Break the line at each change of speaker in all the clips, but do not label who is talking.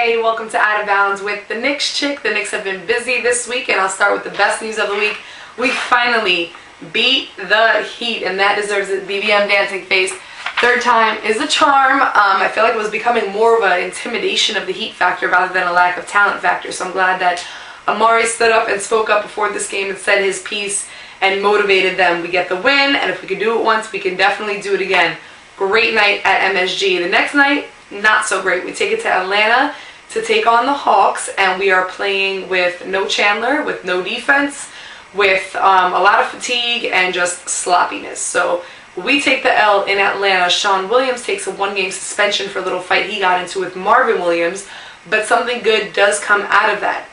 Hey, welcome to Out of Bounds with the Knicks chick. The Knicks have been busy this week, and I'll start with the best news of the week. We finally beat the Heat, and that deserves it. BBM dancing face. Third time is a charm. I feel like it was becoming more of an intimidation of the Heat factor rather than a lack of talent factor, so I'm glad that Amar'e stood up and spoke up before this game and said his piece and motivated them. We get the win, and if we can do it once, we can definitely do it again. Great night at MSG. The next night, not so great. We take it to Atlanta to take on the Hawks, and we are playing with no Chandler, with no defense, with a lot of fatigue and just sloppiness. So we take the L in Atlanta. Sean Williams takes a one-game suspension for a little fight he got into with Marvin Williams, but something good does come out of that.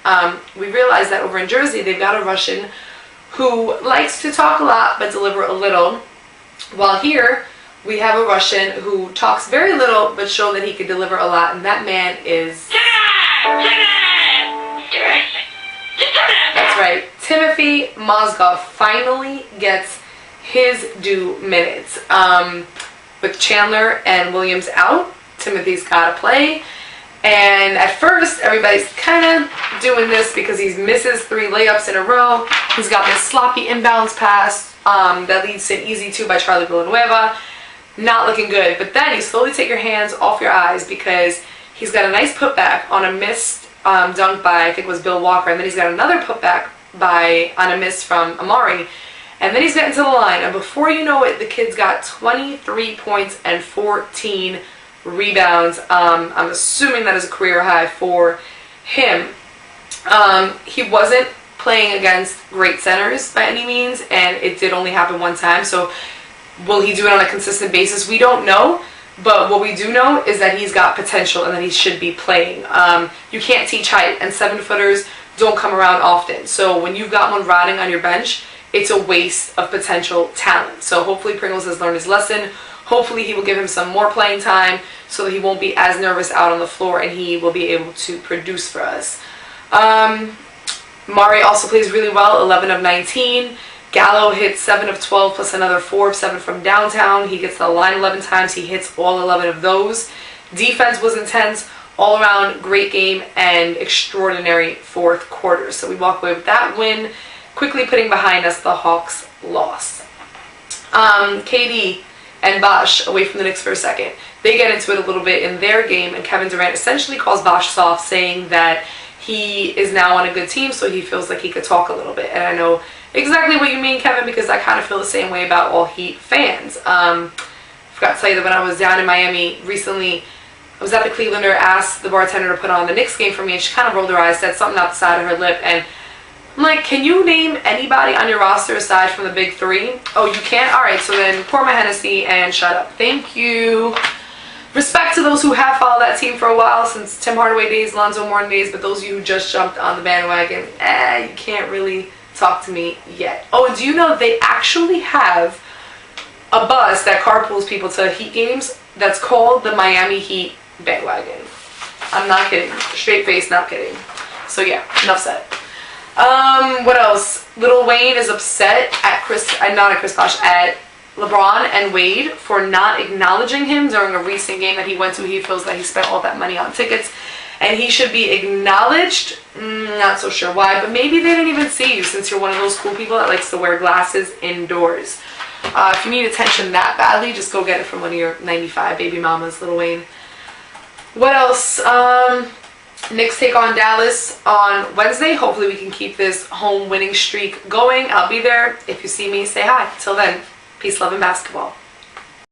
We realize that over in Jersey, they've got a Russian who likes to talk a lot but deliver a little, while here we have a Russian who talks very little but show that he can deliver a lot, and that man is... That's right. Timothy Mozgov finally gets his due minutes. With Chandler and Williams out, Timothy's got to play. And at first, everybody's kind of doing this because he misses 3 layups in a row. He's got this sloppy inbounds pass that leads to an easy 2 by Charlie Villanueva. Not looking good. But then you slowly take your hands off your eyes because he's got a nice putback on a missed dunk by, I think it was Bill Walker. And then he's got another putback on a miss from Amar'e. And then he's getting to the line. And before you know it, the kid's got 23 points and 14 rebounds. I'm assuming that is a career high for him. He wasn't playing against great centers by any means, and it did only happen one time. So will he do it on a consistent basis? We don't know. But what we do know is that he's got potential and that he should be playing. You can't teach height, and 7-footers don't come around often. So when you've got one rotting on your bench, it's a waste of potential talent. So hopefully Pringles has learned his lesson. Hopefully he will give him some more playing time so that he won't be as nervous out on the floor and he will be able to produce for us. Mari also plays really well, 11 of 19. Gallo hits 7 of 12 plus another 4 of 7 from downtown. He gets to the line 11 times. He hits all 11 of those. Defense was intense. All around great game and extraordinary fourth quarter. So we walk away with that win, quickly putting behind us the Hawks' loss. KD and Bosh, away from the Knicks for a second, they get into it a little bit in their game, and Kevin Durant essentially calls Bosh soft, saying that he is now on a good team, so he feels like he could talk a little bit. And I know exactly what you mean, Kevin, because I kind of feel the same way about all Heat fans. I forgot to tell you that when I was down in Miami recently, I was at the Clevelander, asked the bartender to put on the Knicks game for me, and she kind of rolled her eyes, said something out the side of her lip, and I'm like, can you name anybody on your roster aside from the big 3? Oh, you can't? Alright, so then pour my Hennessy and shut up. Thank you. Respect to those who have followed that team for a while, since Tim Hardaway days, Lonzo Mourning days, but those of you who just jumped on the bandwagon, you can't really talk to me yet. Oh, and do you know they actually have a bus that carpools people to Heat games that's called the Miami Heat bandwagon? I'm not kidding. Straight face, not kidding. So yeah, enough said. What else? Lil Wayne is upset at at LeBron and Wade for not acknowledging him during a recent game that he went to. He feels that he spent all that money on tickets and he should be acknowledged. Not so sure why, but maybe they didn't even see you since you're one of those cool people that likes to wear glasses indoors. If you need attention that badly, just go get it from one of your 95 baby mamas, Lil Wayne. What else? Knicks take on Dallas on Wednesday. Hopefully we can keep this home winning streak going. I'll be there. If you see me, say hi. Till then, peace, love, and basketball.